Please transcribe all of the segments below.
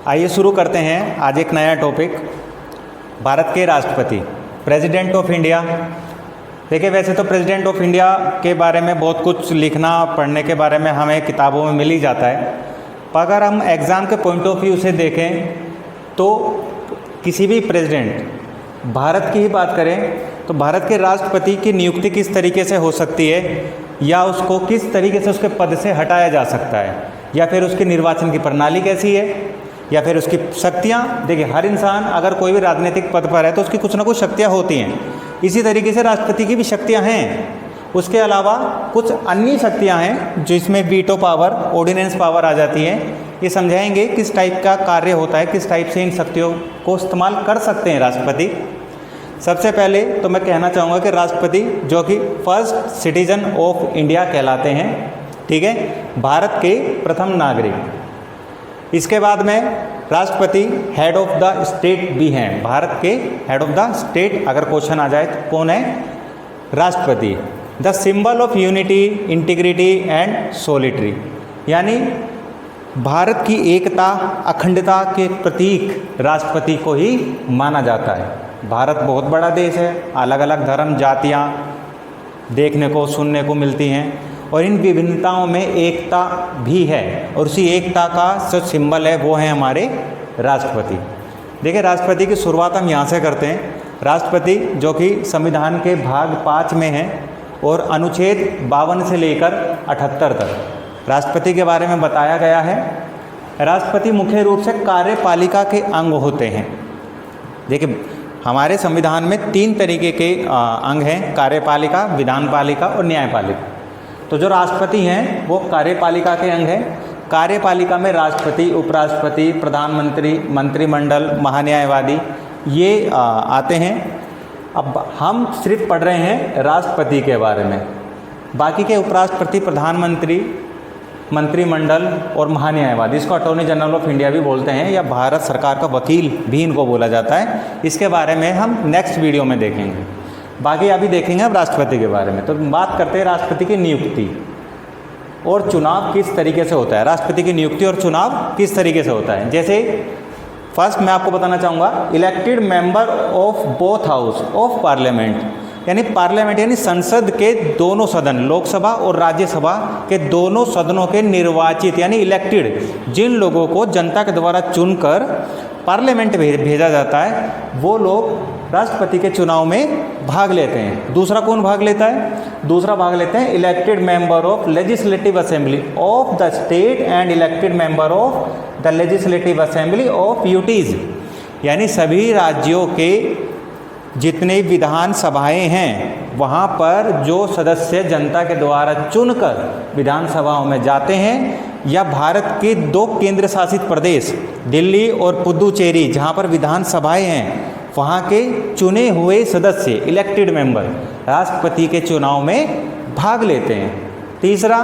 आइए शुरू करते हैं आज एक नया टॉपिक, भारत के राष्ट्रपति, प्रेसिडेंट ऑफ इंडिया। देखिए, वैसे तो प्रेसिडेंट ऑफ इंडिया के बारे में बहुत कुछ लिखना पढ़ने के बारे में हमें किताबों में मिल ही जाता है, पर अगर हम एग्ज़ाम के पॉइंट ऑफ व्यू से देखें तो किसी भी प्रेसिडेंट, भारत की ही बात करें तो भारत के राष्ट्रपति की नियुक्ति किस तरीके से हो सकती है, या उसको किस तरीके से उसके पद से हटाया जा सकता है, या फिर उसके निर्वाचन की प्रणाली कैसी है, या फिर उसकी शक्तियाँ। देखिए, हर इंसान अगर कोई भी राजनीतिक पद पर है तो उसकी कुछ ना कुछ शक्तियाँ होती हैं। इसी तरीके से राष्ट्रपति की भी शक्तियाँ हैं। उसके अलावा कुछ अन्य शक्तियाँ हैं जिसमें वीटो पावर, ऑर्डिनेंस पावर आ जाती है। ये समझाएंगे किस टाइप का कार्य होता है, किस टाइप से इन शक्तियों को इस्तेमाल कर सकते हैं राष्ट्रपति। सबसे पहले तो मैं कहना चाहूँगा कि राष्ट्रपति जो कि फर्स्ट सिटीजन ऑफ इंडिया कहलाते हैं, ठीक है, भारत के प्रथम नागरिक। इसके बाद में राष्ट्रपति हेड ऑफ द स्टेट भी हैं, भारत के हेड ऑफ द स्टेट अगर क्वेश्चन आ जाए तो कौन है? राष्ट्रपति। The symbol of unity, integrity and solitary, यानी भारत की एकता, अखंडता के प्रतीक राष्ट्रपति को ही माना जाता है। भारत बहुत बड़ा देश है, अलग अलग धर्म, जातियाँ देखने को, सुनने को मिलती हैं, और इन विभिन्नताओं में एकता भी है, और उसी एकता का जो सिंबल है वो है हमारे राष्ट्रपति। देखिए, राष्ट्रपति की शुरुआत हम यहाँ से करते हैं। राष्ट्रपति जो कि संविधान के भाग 5 में है और अनुच्छेद 52 से लेकर 78 तक राष्ट्रपति के बारे में बताया गया है। राष्ट्रपति मुख्य रूप से कार्यपालिका के अंग होते हैं। देखिए, हमारे संविधान में 3 तरीके के अंग हैं, कार्यपालिका, विधानपालिका और न्यायपालिका। तो जो राष्ट्रपति हैं वो कार्यपालिका के अंग हैं। कार्यपालिका में राष्ट्रपति, उपराष्ट्रपति, प्रधानमंत्री, मंत्रिमंडल, महान्यायवादी ये आते हैं। अब हम सिर्फ पढ़ रहे हैं राष्ट्रपति के बारे में, बाकी के उपराष्ट्रपति, प्रधानमंत्री, मंत्रिमंडल और महान्यायवादी, इसको अटॉर्नी जनरल ऑफ इंडिया भी बोलते हैं, या भारत सरकार का वकील भी इनको बोला जाता है। इसके बारे में हम नेक्स्ट वीडियो में देखेंगे। बाकी अभी देखेंगे अब राष्ट्रपति के बारे में। तो बात करते हैं राष्ट्रपति की नियुक्ति और चुनाव किस तरीके से होता है। राष्ट्रपति की नियुक्ति और चुनाव किस तरीके से होता है, जैसे फर्स्ट मैं आपको बताना चाहूँगा, elected member of both house of parliament, यानी पार्लियामेंट यानी संसद के दोनों सदन, लोकसभा और राज्यसभा के दोनों सदनों के निर्वाचित यानी इलेक्टेड, जिन लोगों को जनता के द्वारा चुनकर पार्लियामेंट भेजा जाता है, वो लोग राष्ट्रपति के चुनाव में भाग लेते हैं। दूसरा कौन भाग लेता है? दूसरा भाग लेते हैं elected member of legislative assembly of the state and elected member of the legislative assembly of UTs, यानी सभी राज्यों के जितने विधान सभाएँ हैं वहाँ पर जो सदस्य जनता के द्वारा चुनकर विधानसभाओं में जाते हैं, या भारत के 2 केंद्र शासित प्रदेश दिल्ली और पुदुचेरी जहाँ पर विधानसभाएँ हैं, वहाँ के चुने हुए सदस्य इलेक्टेड मेंबर राष्ट्रपति के चुनाव में भाग लेते हैं। तीसरा,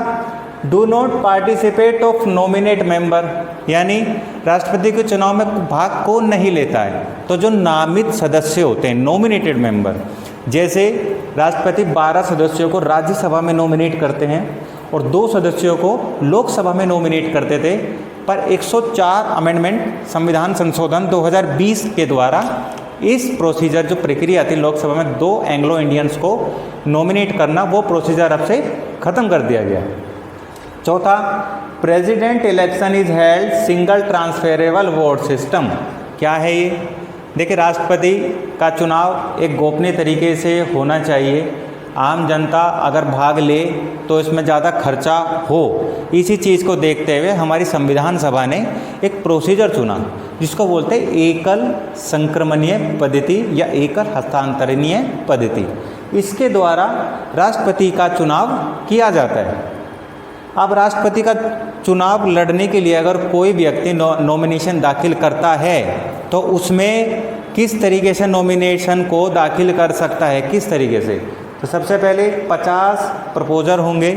do not participate of nominate member, यानी राष्ट्रपति के चुनाव में भाग कौन नहीं लेता है? तो जो नामित सदस्य होते हैं, नॉमिनेटेड मेंबर। जैसे राष्ट्रपति 12 सदस्यों को राज्यसभा में नॉमिनेट करते हैं और 2 सदस्यों को लोकसभा में नॉमिनेट करते थे, पर 104 अमेंडमेंट संविधान संशोधन 2020 के द्वारा इस प्रोसीजर, जो प्रक्रिया थी लोकसभा में 2 एंग्लो इंडियंस को नॉमिनेट करना, वो प्रोसीजर अब से ख़त्म कर दिया गया। चौथा, president election is held single transferable vote system. क्या है ये? देखिए, राष्ट्रपति का चुनाव एक गोपनीय तरीके से होना चाहिए। आम जनता अगर भाग ले तो इसमें ज़्यादा खर्चा हो, इसी चीज़ को देखते हुए हमारी संविधान सभा ने एक प्रोसीजर चुना जिसको बोलते हैं एकल संक्रमणीय पद्धति या एकल हस्तांतरणीय पद्धति। इसके द्वारा राष्ट्रपति का चुनाव किया जाता है। अब राष्ट्रपति का चुनाव लड़ने के लिए अगर कोई व्यक्ति नॉमिनेशन दाखिल करता है तो उसमें किस तरीके से नॉमिनेशन को दाखिल कर सकता है, किस तरीके से? तो सबसे पहले 50 प्रपोजर होंगे,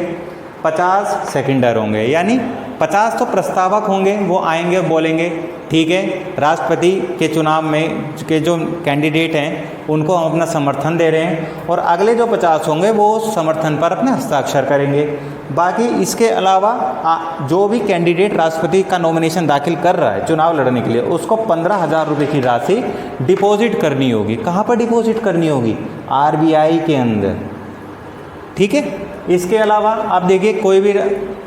50 सेकेंडर होंगे, यानी 50 तो प्रस्तावक होंगे, वो आएंगे बोलेंगे ठीक है राष्ट्रपति के चुनाव में के जो कैंडिडेट हैं उनको हम अपना समर्थन दे रहे हैं, और अगले जो 50 होंगे वो समर्थन पर अपने हस्ताक्षर करेंगे। बाकी इसके अलावा जो भी कैंडिडेट राष्ट्रपति का नॉमिनेशन दाखिल कर रहा है चुनाव लड़ने के लिए, उसको 15,000 रुपये की राशि डिपॉजिट करनी होगी। कहाँ पर डिपॉजिट करनी होगी? RBI के अंदर, ठीक है। इसके अलावा आप देखिए, कोई भी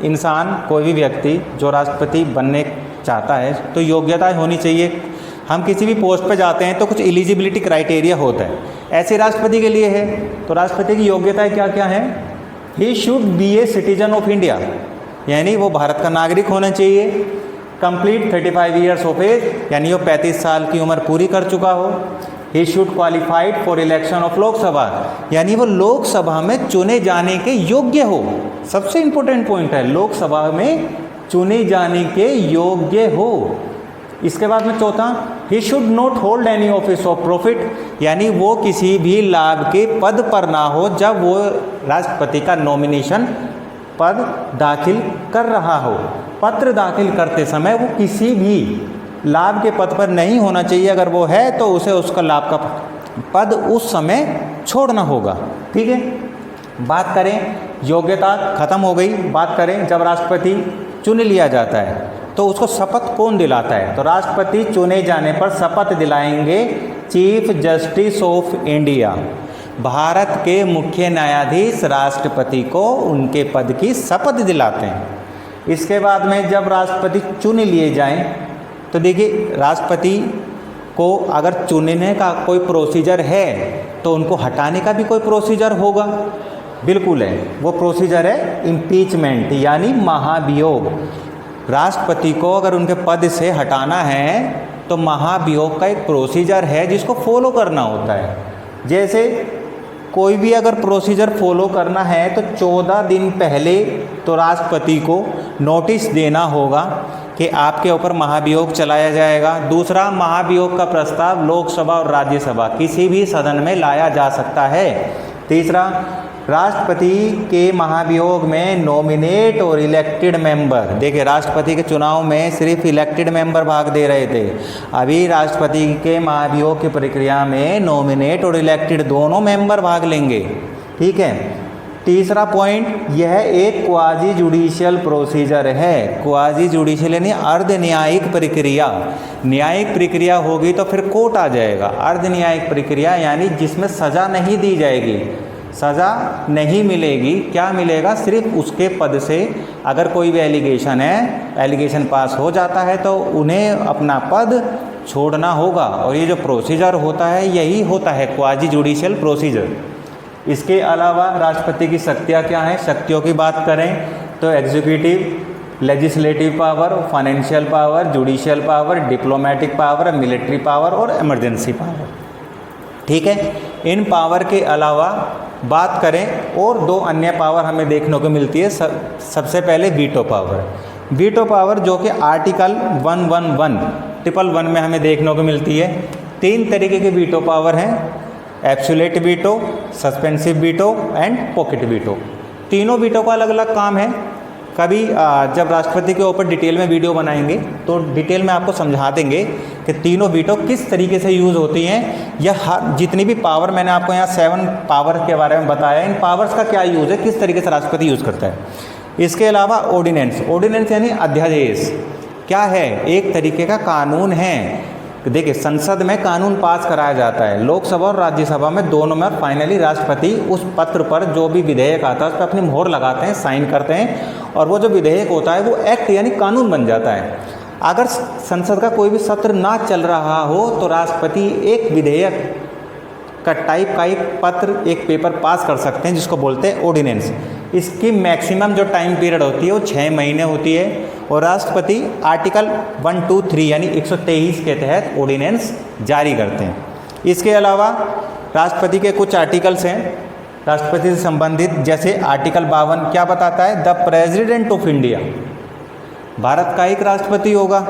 इंसान, कोई भी व्यक्ति जो राष्ट्रपति बनने चाहता है तो योग्यता होनी चाहिए। हम किसी भी पोस्ट पे जाते हैं तो कुछ एलिजिबिलिटी क्राइटेरिया होता है, ऐसे राष्ट्रपति के लिए है। तो राष्ट्रपति की योग्यताएं क्या क्या हैं? He should be a citizen of India, यानी वो भारत का नागरिक होना चाहिए। कंप्लीट 35 ईयर्स ऑफ एज, यानी वो 35 साल की उम्र पूरी कर चुका हो। He should qualified for election of Lok Sabha, यानी वो लोकसभा में चुने जाने के योग्य हो। सबसे इंपॉर्टेंट पॉइंट है, लोकसभा में चुने जाने के योग्य हो। इसके बाद में चौथा, he should not hold any office of profit, यानी वो किसी भी लाभ के पद पर ना हो जब वो राष्ट्रपति का नॉमिनेशन पद दाखिल कर रहा हो। पत्र दाखिल करते समय वो किसी भी लाभ के पद पर नहीं होना चाहिए। अगर वो है तो उसे उसका लाभ का पद उस समय छोड़ना होगा, ठीक है। बात करें, योग्यता खत्म हो गई। बात करें जब राष्ट्रपति चुन लिया जाता है तो उसको शपथ कौन दिलाता है? तो राष्ट्रपति चुने जाने पर शपथ दिलाएंगे chief justice of India. Bharat के मुख्य न्यायाधीश राष्ट्रपति को उनके पद की शपथ दिलाते हैं। इसके बाद में जब राष्ट्रपति चुन लिए जाएं तो देखिए, राष्ट्रपति को अगर चुनने का कोई प्रोसीजर है तो उनको हटाने का भी कोई प्रोसीजर होगा। बिल्कुल है, वो प्रोसीजर है इम्पीचमेंट, यानी महाभियोग। राष्ट्रपति को अगर उनके पद से हटाना है तो महाभियोग का एक प्रोसीजर है जिसको फॉलो करना होता है। जैसे कोई भी अगर प्रोसीजर फॉलो करना है तो 14 दिन पहले तो राष्ट्रपति को नोटिस देना होगा कि आपके ऊपर महाभियोग चलाया जाएगा। दूसरा, महाभियोग का प्रस्ताव लोकसभा और राज्यसभा किसी भी सदन में लाया जा सकता है। तीसरा, राष्ट्रपति के महाभियोग में नॉमिनेट और इलेक्टेड मेंबर, देखिए राष्ट्रपति के चुनाव में सिर्फ इलेक्टेड मेंबर भाग दे रहे थे, अभी राष्ट्रपति के महाभियोग की प्रक्रिया में नॉमिनेट और इलेक्टेड दोनों मेंबर भाग लेंगे, ठीक है। तीसरा पॉइंट, यह एक क्वाजी जुडिशियल प्रोसीजर है। क्वाजी जुडिशियल यानी अर्ध न्यायिक प्रक्रिया। न्यायिक प्रक्रिया होगी तो फिर कोर्ट आ जाएगा। अर्ध न्यायिक प्रक्रिया यानी जिसमें सज़ा नहीं दी जाएगी, सज़ा नहीं मिलेगी। क्या मिलेगा? सिर्फ उसके पद से अगर कोई भी एलिगेशन है, एलिगेशन पास हो जाता है तो उन्हें अपना पद छोड़ना होगा। और ये जो प्रोसीजर होता है यही होता है क्वाजी जुडिशियल प्रोसीजर। इसके अलावा राष्ट्रपति की शक्तियाँ क्या हैं? शक्तियों की बात करें तो executive, legislative power, financial power, judicial power, diplomatic power, military power और इमरजेंसी पावर, ठीक है। इन पावर के अलावा बात करें और दो अन्य पावर हमें देखने को मिलती है। सबसे पहले वीटो पावर। वीटो पावर जो कि आर्टिकल 111 में हमें देखने को मिलती है। 3 तरीके के वीटो पावर हैं, absolute veto, suspensive veto and pocket veto. तीनों वीटो का अलग अलग काम है। कभी जब राष्ट्रपति के ऊपर डिटेल में वीडियो बनाएंगे तो डिटेल में आपको समझा देंगे कि तीनों वीटो किस तरीके से यूज़ होती हैं, या जितनी भी पावर मैंने आपको यहाँ 7 पावर के बारे में बताया, इन पावर्स का क्या यूज़ है, किस तरीके से राष्ट्रपति यूज़ करता है। इसके अलावा ऑर्डिनेंस, ऑर्डिनेंस यानी अध्यादेश क्या है? एक तरीके का कानून है। देखिए, संसद में कानून पास कराया जाता है, लोकसभा और राज्यसभा में दोनों में, फाइनली राष्ट्रपति उस पत्र पर जो भी विधेयक आता है उस पर अपनी मोहर लगाते हैं, साइन करते हैं, और वो जो विधेयक होता है वो एक्ट यानी कानून बन जाता है। अगर संसद का कोई भी सत्र ना चल रहा हो तो राष्ट्रपति एक विधेयक का टाइप का एक पत्र, एक पेपर पास कर सकते हैं जिसको बोलते हैं ऑर्डिनेंस। इसकी मैक्सिमम जो टाइम पीरियड होती है वो 6 महीने होती है, और राष्ट्रपति आर्टिकल 123 यानी 123 के तहत ऑर्डिनेंस जारी करते हैं। इसके अलावा राष्ट्रपति के कुछ आर्टिकल्स हैं राष्ट्रपति से संबंधित, जैसे आर्टिकल 52 क्या बताता है? The president of India, Bharat का एक राष्ट्रपति होगा।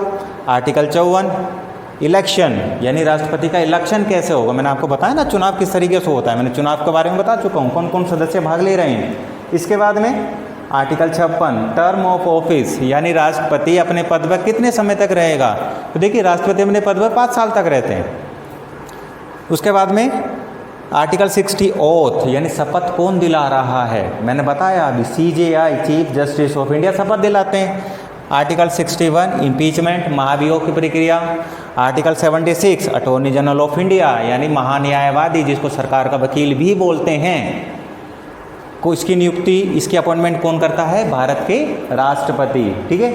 आर्टिकल 54 इलेक्शन, यानी राष्ट्रपति का इलेक्शन कैसे होगा। मैंने आपको बताया ना चुनाव किस तरीके से होता है, मैंने चुनाव के बारे में बता चुका हूँ, कौन कौन सदस्य भाग ले रहे हैं। इसके बाद में आर्टिकल 56 टर्म ऑफ ऑफिस, यानी राष्ट्रपति अपने पद पर कितने समय तक रहेगा। तो देखिए, राष्ट्रपति अपने पद पर 5 साल तक रहते हैं। उसके बाद में आर्टिकल 60 ओथ यानी शपथ कौन दिला रहा है, मैंने बताया अभी CJI chief justice of India शपथ दिलाते हैं। आर्टिकल 61 इम्पीचमेंट महाभियोग की प्रक्रिया। Article 76 attorney general of India यानी महान्यायवादी जिसको सरकार का वकील भी बोलते हैं, को इसकी नियुक्ति इसकी अपॉइंटमेंट कौन करता है, भारत के राष्ट्रपति। ठीक है,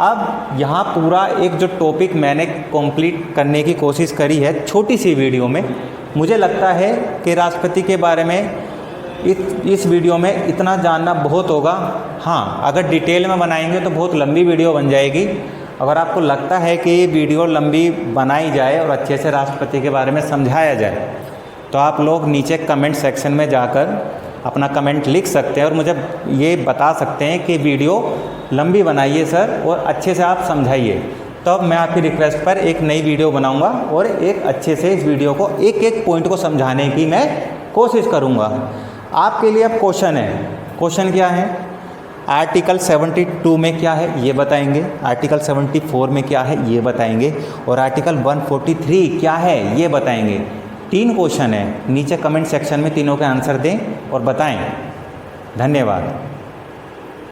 अब यहाँ पूरा एक जो टॉपिक मैंने कंप्लीट करने की कोशिश करी है छोटी सी वीडियो में, मुझे लगता है कि राष्ट्रपति के बारे में इस वीडियो में इतना जानना बहुत होगा। हाँ, अगर डिटेल में बनाएंगे तो बहुत लंबी वीडियो बन जाएगी। अगर आपको लगता है कि ये वीडियो लंबी बनाई जाए और अच्छे से राष्ट्रपति के बारे में समझाया जाए तो आप लोग नीचे कमेंट सेक्शन में जाकर अपना कमेंट लिख सकते हैं और मुझे ये बता सकते हैं कि वीडियो लंबी बनाइए सर और अच्छे से आप समझाइए। तब मैं आपकी रिक्वेस्ट पर एक नई वीडियो बनाऊंगा और एक अच्छे से इस वीडियो को एक एक पॉइंट को समझाने की मैं कोशिश करूंगा। आपके लिए अब क्वेश्चन है, क्वेश्चन क्या है, आर्टिकल 72 में क्या है ये बताएंगे, आर्टिकल 74 में क्या है ये बताएंगे और आर्टिकल 143 क्या है ये बताएंगे। 3 क्वेश्चन है, नीचे कमेंट सेक्शन में तीनों के आंसर दें और बताएं। धन्यवाद।